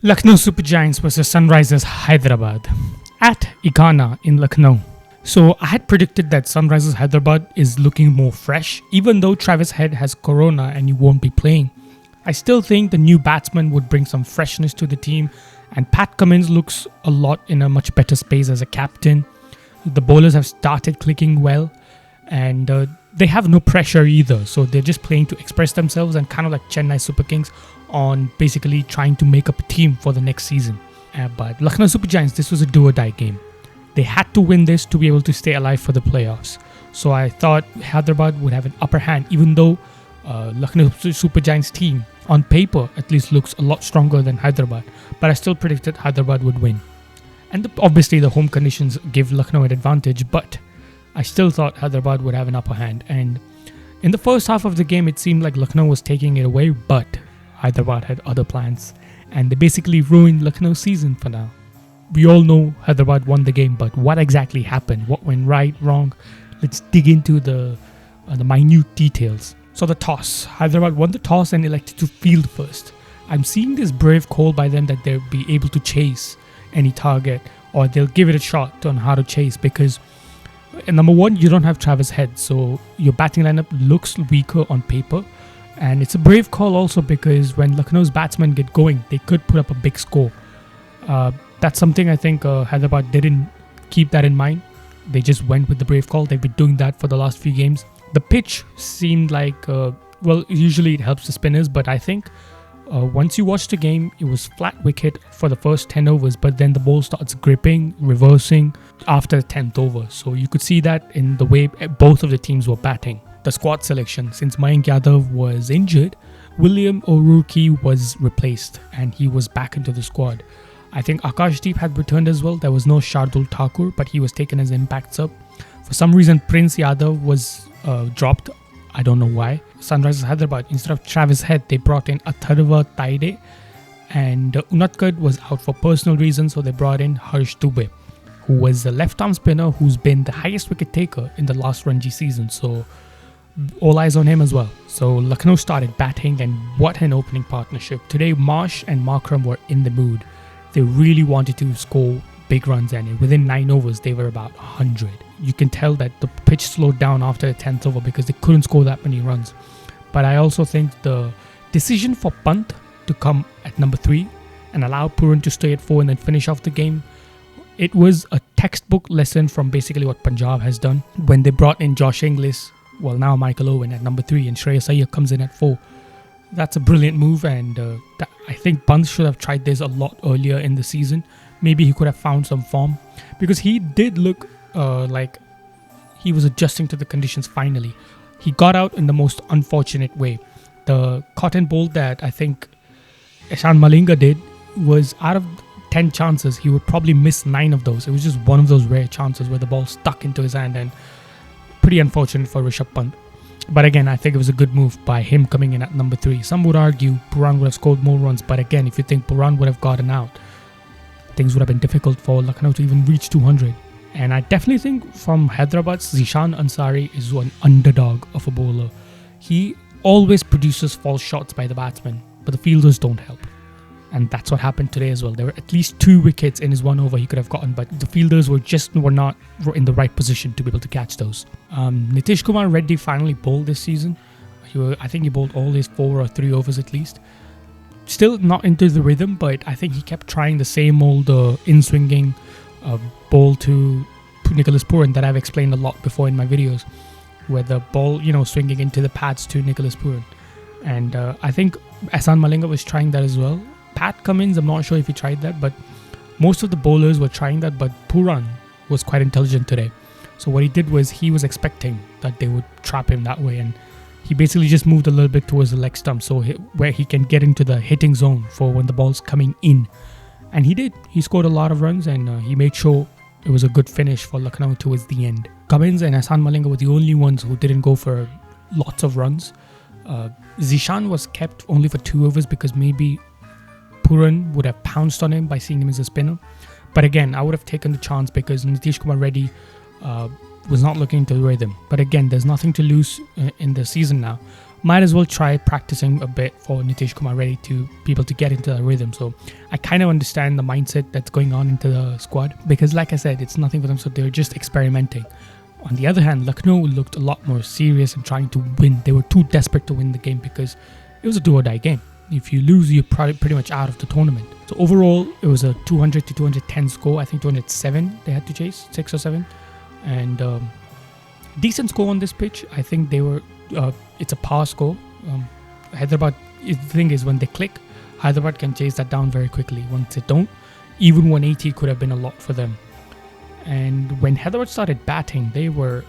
Lucknow Super Giants versus Sunrisers Hyderabad at Ikana in Lucknow. So I had predicted that Sunrisers Hyderabad is looking more fresh, even though Travis Head has corona and he won't be playing. I still think the new batsman would bring some freshness to the team, and Pat Cummins looks a lot in a much better space as a captain. The bowlers have started clicking well, and they have no pressure either, so they're just playing to express themselves and kind of like Chennai Super Kings on basically trying to make up a team for the next season. But Lucknow Super Giants, this was a do-or-die game. They had to win this to be able to stay alive for the playoffs. So I thought Hyderabad would have an upper hand, even though Lucknow Super Giants team, on paper at least, looks a lot stronger than Hyderabad. But I still predicted Hyderabad would win. And obviously the home conditions give Lucknow an advantage, but I still thought Hyderabad would have an upper hand. And in the first half of the game, it seemed like Lucknow was taking it away, but Hyderabad had other plans, and they basically ruined Lucknow's season for now. We all know Hyderabad won the game, but what exactly happened? What went right, wrong? Let's dig into the minute details. So the toss. Hyderabad won the toss and elected to field first. I'm seeing this brave call by them that they'll be able to chase any target, or they'll give it a shot on how to chase, because number one, you don't have Travis Head, so your batting lineup looks weaker on paper. And it's a brave call also because when Lucknow's batsmen get going, they could put up a big score. That's something I think Hyderabad didn't keep that in mind. They just went with the brave call. They've been doing that for the last few games. The pitch seemed like, usually it helps the spinners, but I think once you watch the game, it was flat wicket for the first 10 overs, but then the ball starts gripping, reversing after the 10th over. So you could see that in the way both of the teams were batting. The squad selection, since Mayank Yadav was injured, William O'Rourke was replaced and he was back into the squad. I think Akashdeep had returned as well. There was no Shardul Thakur, but he was taken as impact sub. For some reason, Prince Yadav was dropped. I don't know why. Sunrisers Hyderabad, instead of Travis Head, they brought in Atharva Taide, and Unatkad was out for personal reasons, so they brought in Harsh Dubey, who was a left-arm spinner who's been the highest wicket taker in the last Ranji season. So all eyes on him as well. So Lucknow started batting, and what an opening partnership. Today, Marsh and Markram were in the mood. They really wanted to score big runs, and within 9 overs, they were about 100. You can tell that the pitch slowed down after the 10th over because they couldn't score that many runs. But I also think the decision for Pant to come at number 3 and allow Pooran to stay at 4 and then finish off the game, it was a textbook lesson from basically what Punjab has done when they brought in Josh Inglis, well now Michael Owen at number 3, and Shreyas Iyer comes in at 4. That's a brilliant move, and I think Pant should have tried this a lot earlier in the season. Maybe he could have found some form, because he did look like he was adjusting to the conditions finally. He got out in the most unfortunate way. The cotton bowl that I think Ishan Malinga did was, out of 10 chances, he would probably miss 9 of those. It was just one of those rare chances where the ball stuck into his hand, and pretty unfortunate for Rishabh Pant. But again, I think it was a good move by him coming in at number 3. Some would argue Pooran would have scored more runs, but again, if you think Pooran would have gotten out, things would have been difficult for Lucknow to even reach 200. And I definitely think from Hyderabad, Zishan Ansari is an underdog of a bowler. He always produces false shots by the batsmen, but the fielders don't help. And that's what happened today as well. There were at least 2 wickets in his 1 over he could have gotten, but the fielders were not in the right position to be able to catch those. Nitish Kumar Reddy finally bowled this season. I think he bowled all his 4 or 3 overs at least. Still not into the rhythm, but I think he kept trying the same old in-swinging ball to Nicholas Pooran that I've explained a lot before in my videos, where the ball, swinging into the pads to Nicholas Pooran. And I think Ahsan Malinga was trying that as well. Pat Cummins, I'm not sure if he tried that, but most of the bowlers were trying that, but Pooran was quite intelligent today. So what he did was he was expecting that they would trap him that way, and he basically just moved a little bit towards the leg stump, so where he can get into the hitting zone for when the ball's coming in. And he did. He scored a lot of runs, and he made sure it was a good finish for Lucknow towards the end. Cummins and Ahsan Malinga were the only ones who didn't go for lots of runs. Zishan was kept only for 2 overs because maybe Pooran would have pounced on him by seeing him as a spinner. But again, I would have taken the chance because Nitish Kumar Reddy was not looking to the rhythm. But again, there's nothing to lose in the season now. might as well try practicing a bit for Nitish Kumar Reddy to be able to get into the rhythm. So I kind of understand the mindset that's going on into the squad, because like I said, it's nothing for them, so they're just experimenting. On the other hand, Lucknow looked a lot more serious and trying to win. They were too desperate to win the game because it was a do-or-die game. If you lose, you're pretty much out of the tournament. So overall, it was a 200 to 210 score. I think 207 they had to chase, 6 or 7. And decent score on this pitch. I think they were... it's a par score. Hyderabad, the thing is, when they click, Hyderabad can chase that down very quickly. Once they don't, even 180 could have been a lot for them. And when Hyderabad started batting, they were,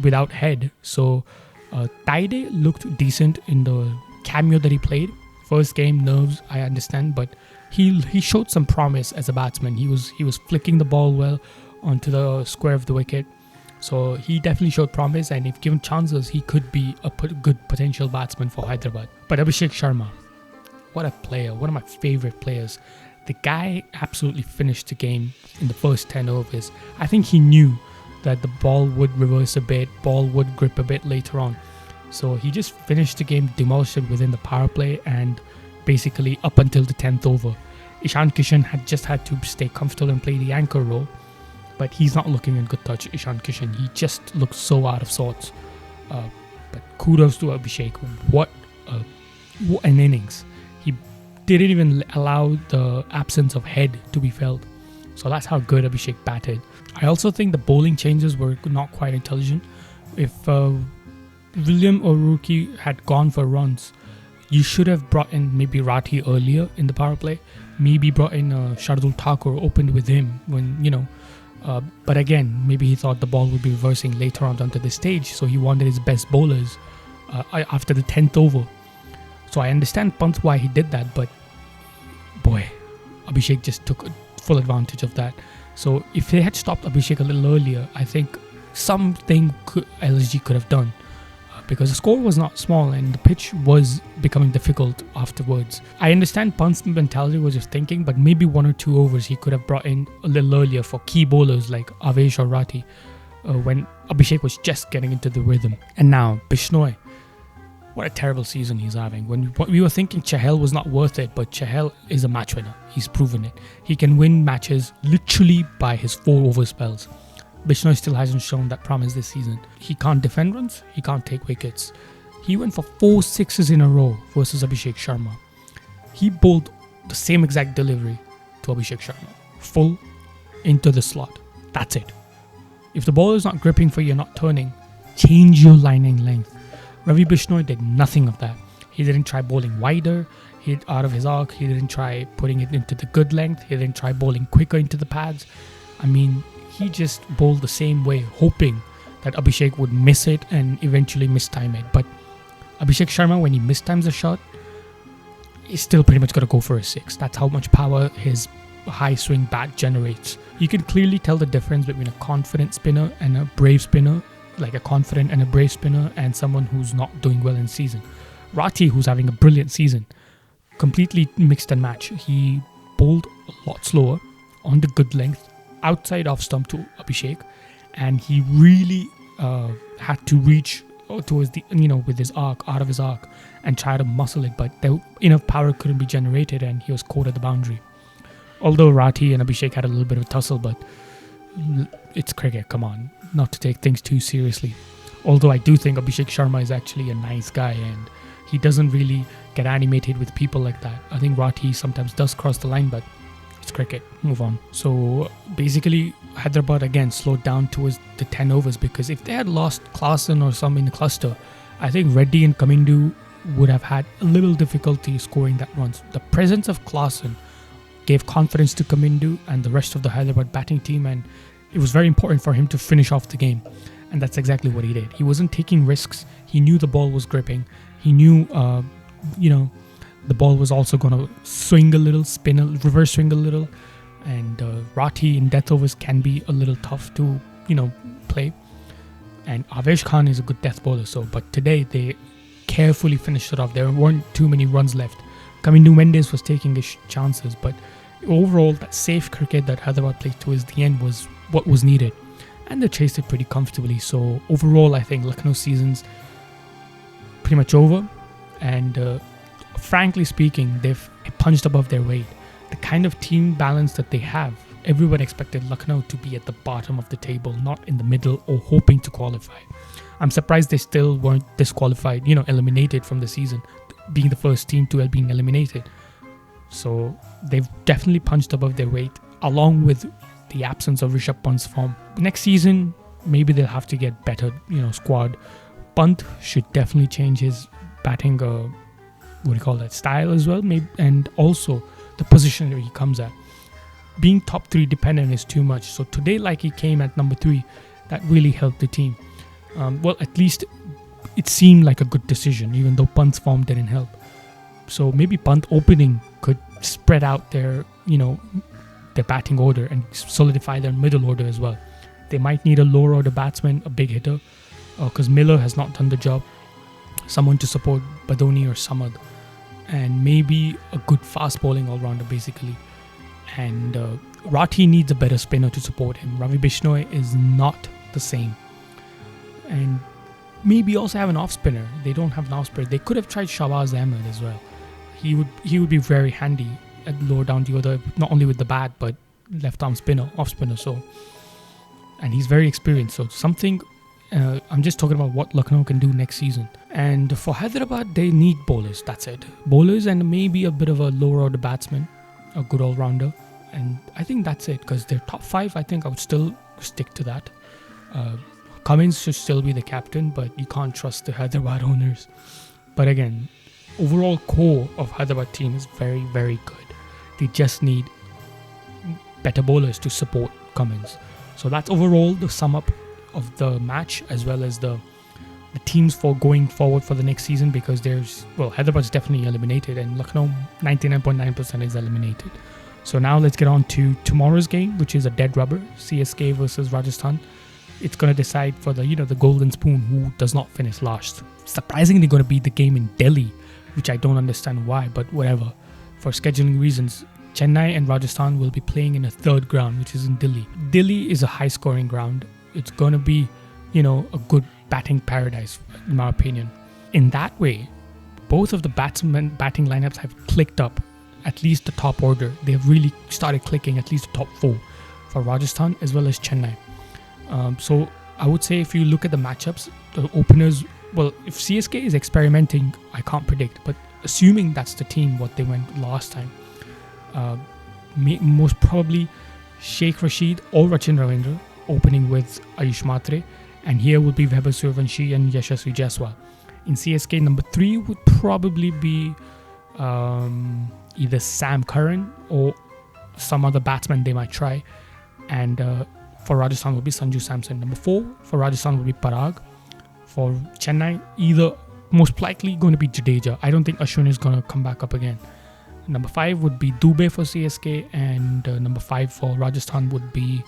without head. So Taide looked decent in the cameo that he played. First game, nerves, I understand, but he showed some promise as a batsman. He was flicking the ball well onto the square of the wicket. So he definitely showed promise, and if given chances, he could be a good potential batsman for Hyderabad. But Abhishek Sharma, what a player, one of my favorite players. The guy absolutely finished the game in the first 10 overs. I think he knew that the ball would reverse a bit, ball would grip a bit later on. So he just finished the game, demolished it within the power play, and basically up until the 10th over. Ishan Kishan had to stay comfortable and play the anchor role, but he's not looking in good touch, Ishan Kishan. He just looks so out of sorts. But kudos to Abhishek. What an innings. He didn't even allow the absence of head to be felt. So that's how good Abhishek batted. I also think the bowling changes were not quite intelligent. If William or Rookie had gone for runs, you should have brought in maybe Rathi earlier in the power play. Maybe brought in Shardul Thakur, opened with him when, but again, maybe he thought the ball would be reversing later on onto the stage, so he wanted his best bowlers after the 10th over. So I understand Pant why he did that, but boy, Abhishek just took full advantage of that. So if they had stopped Abhishek a little earlier, I think something LSG could have done. Because the score was not small and the pitch was becoming difficult afterwards. I understand Pant's mentality was just thinking, but maybe 1 or 2 overs he could have brought in a little earlier for key bowlers like Avesh or Rathi when Abhishek was just getting into the rhythm. And now, Bishnoi. What a terrible season he's having. When we were thinking Chahal was not worth it, but Chahal is a match winner. He's proven it. He can win matches literally by his 4-over spells. Bishnoi still hasn't shown that promise this season. He can't defend runs, he can't take wickets. He went for 4 sixes in a row versus Abhishek Sharma. He bowled the same exact delivery to Abhishek Sharma. Full into the slot. That's it. If the ball is not gripping for you, not turning, change your lining length. Ravi Bishnoi did nothing of that. He didn't try bowling wider, out of his arc. He didn't try putting it into the good length. He didn't try bowling quicker into the pads. He just bowled the same way, hoping that Abhishek would miss it and eventually mistime it. But Abhishek Sharma, when he mistimes a shot, he's still pretty much going to go for a 6. That's how much power his high swing bat generates. You can clearly tell the difference between a confident spinner and a brave spinner, like a confident and a brave spinner, and someone who's not doing well in season. Rathi, who's having a brilliant season, completely mixed and match. He bowled a lot slower on the good length, outside off stump to Abhishek, and he really had to reach towards the, with his arc, out of his arc, and try to muscle it, but enough power couldn't be generated and he was caught at the boundary. Although Rathi and Abhishek had a little bit of a tussle, but it's cricket, come on, not to take things too seriously. Although I do think Abhishek Sharma is actually a nice guy and he doesn't really get animated with people like that. I think Rathi sometimes does cross the line, but it's cricket, move on. So basically Hyderabad again slowed down towards the 10 overs, because if they had lost Klassen or some in the cluster, I think Reddy and Kamindu would have had a little difficulty scoring that runs. The presence of Klassen gave confidence to Kamindu and the rest of the Hyderabad batting team, and it was very important for him to finish off the game, and that's exactly what he did. He wasn't taking risks. He knew the ball was gripping. He knew the ball was also going to swing a little, reverse swing a little, and Rathi in death overs can be a little tough to play, and Avesh Khan is a good death bowler. But today they carefully finished it off. There weren't too many runs left. Kamindu Mendes was taking his chances, but overall that safe cricket that Hyderabad played towards the end was what was needed, and they chased it pretty comfortably. So overall I think Lucknow seasons pretty much over. And frankly speaking, they've punched above their weight. The kind of team balance that they have, everyone expected Lucknow to be at the bottom of the table, not in the middle or hoping to qualify. I'm surprised they still weren't disqualified, eliminated from the season, being the first team to have been eliminated. So they've definitely punched above their weight, along with the absence of Rishabh Pant's form. Next season, maybe they'll have to get better, squad. Pant should definitely change his batting, style as well, maybe, and also the position that he comes at. Being top 3 dependent is too much. So today, like he came at number 3, that really helped the team. At least it seemed like a good decision, even though Pant's form didn't help. So maybe Pant opening could spread out their batting order and solidify their middle order as well. They might need a lower order batsman, a big hitter, because Miller has not done the job. Someone to support Dhoni or Samad, and maybe a good fast bowling all-rounder basically. And Rathi needs a better spinner to support him. Ravi Bishnoi is not the same. And maybe also have an off-spinner. They don't have an off-spinner. They could have tried Shahbaz Ahmed as well. He would be very handy at lower down the order, not only with the bat but left-arm spinner, off-spinner. So, and he's very experienced. So something. I'm just talking about what Lucknow can do next season. And for Hyderabad, they need bowlers. That's it. Bowlers and maybe a bit of a lower order batsman, a good all-rounder. And I think that's it, because their top 5, I think I would still stick to that. Cummins should still be the captain, but you can't trust the Hyderabad owners. But again, overall core of Hyderabad team is very, very good. They just need better bowlers to support Cummins. So that's overall the sum up of the match, as well as the teams for going forward for the next season, because Hyderabad's definitely eliminated and Lucknow 99.9% is eliminated. So now let's get on to tomorrow's game, which is a dead rubber, CSK versus Rajasthan. It's going to decide for the the golden spoon who does not finish last. Surprisingly going to be the game in Delhi, which I don't understand why, but whatever. For scheduling reasons, Chennai and Rajasthan will be playing in a third ground, which is in Delhi. Delhi is a high scoring ground. It's going to be, a good batting paradise, in my opinion. In that way, both of the batting lineups have clicked up, at least the top order. They have really started clicking, at least the top 4 for Rajasthan as well as Chennai. So I would say if you look at the matchups, the openers, if CSK is experimenting, I can't predict. But assuming that's the team, what they went last time, most probably Sheikh Rashid or Rachin Ravindra, opening with Ayush Matre, and here would be Vaibhav Suryavanshi and Yashasvi Jaiswal. In CSK, number 3 would probably be either Sam Curran or some other batsman they might try, and for Rajasthan would be Sanju Samson. Number 4 for Rajasthan would be Parag. For Chennai, either most likely going to be Jadeja. I don't think Ashwin is going to come back up again. Number 5 would be Dubey for CSK, and number 5 for Rajasthan would be,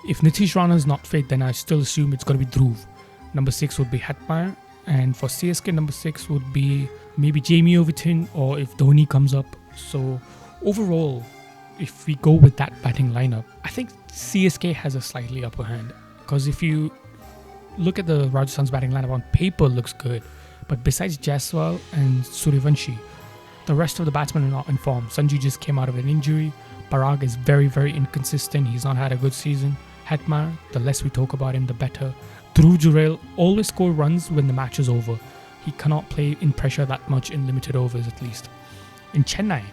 if Nitish Rana is not fit, then I still assume it's going to be Dhruv. Number 6 would be Hetmeyer, and for CSK, number 6 would be maybe Jamie Overton, or if Dhoni comes up. So overall, if we go with that batting lineup, I think CSK has a slightly upper hand, because if you look at the Rajasthan's batting lineup on paper, looks good, but besides Jaiswal and Suryavanshi, the rest of the batsmen are not in form. Sanju just came out of an injury. Parag is very, very inconsistent. He's not had a good season. Hetmeyer, the less we talk about him, the better. Dhruv Jurel always score runs when the match is over. He cannot play in pressure that much in limited overs, at least. In Chennai,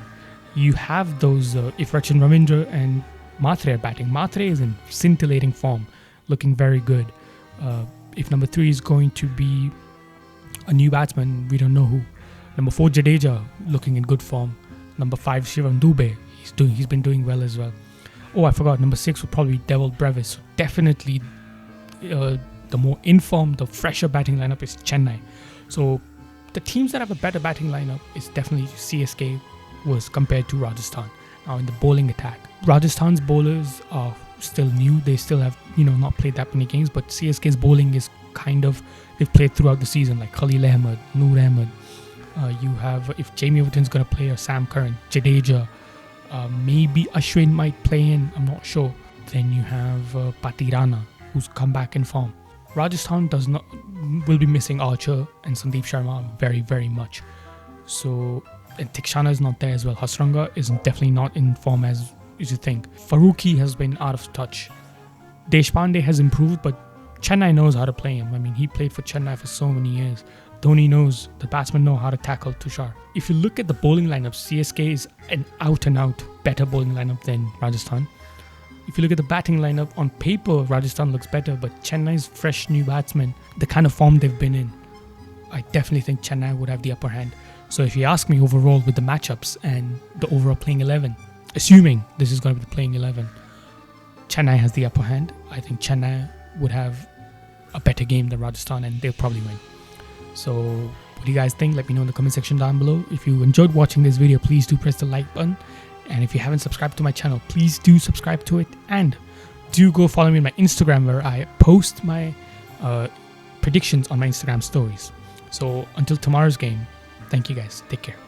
you have those, if Rachin Ravindra and Matre are batting. Matre is in scintillating form, looking very good. If number 3 is going to be a new batsman, we don't know who. Number 4, Jadeja, looking in good form. Number 5, Shivam Dubey, he's been doing well as well. Oh, I forgot, number 6 would probably be Dewald Brevis. So definitely the more informed, the fresher batting lineup is Chennai. So the teams that have a better batting lineup is definitely CSK was compared to Rajasthan. Now in the bowling attack, Rajasthan's bowlers are still new. They still have, not played that many games, but CSK's bowling is they've played throughout the season, like Khalil Ahmed, Noor Ahmed. You have, if Jamie Overton's going to play, or Sam Curran, Jadeja, maybe Ashwin might play in, I'm not sure. Then you have Pathirana, who's come back in form. Rajasthan will be missing Archer and Sandeep Sharma very, very much. So, and Thikshana is not there as well. Hasranga is definitely not in form as you think. Farooqi has been out of touch. Deshpande has improved, but Chennai knows how to play him. I mean, he played for Chennai for so many years. Dhoni knows, the batsmen know how to tackle Tushar. If you look at the bowling lineup, CSK is an out-and-out better bowling lineup than Rajasthan. If you look at the batting lineup, on paper, Rajasthan looks better, but Chennai's fresh new batsmen, the kind of form they've been in, I definitely think Chennai would have the upper hand. So if you ask me overall with the matchups and the overall playing 11, assuming this is going to be the playing 11, Chennai has the upper hand. I think Chennai would have a better game than Rajasthan and they'll probably win. So what do you guys think? Let me know in the comment section down below. If you enjoyed watching this video, please do press the like button. And if you haven't subscribed to my channel, please do subscribe to it. And do go follow me on my Instagram where I post my predictions on my Instagram stories. So until tomorrow's game, thank you guys. Take care.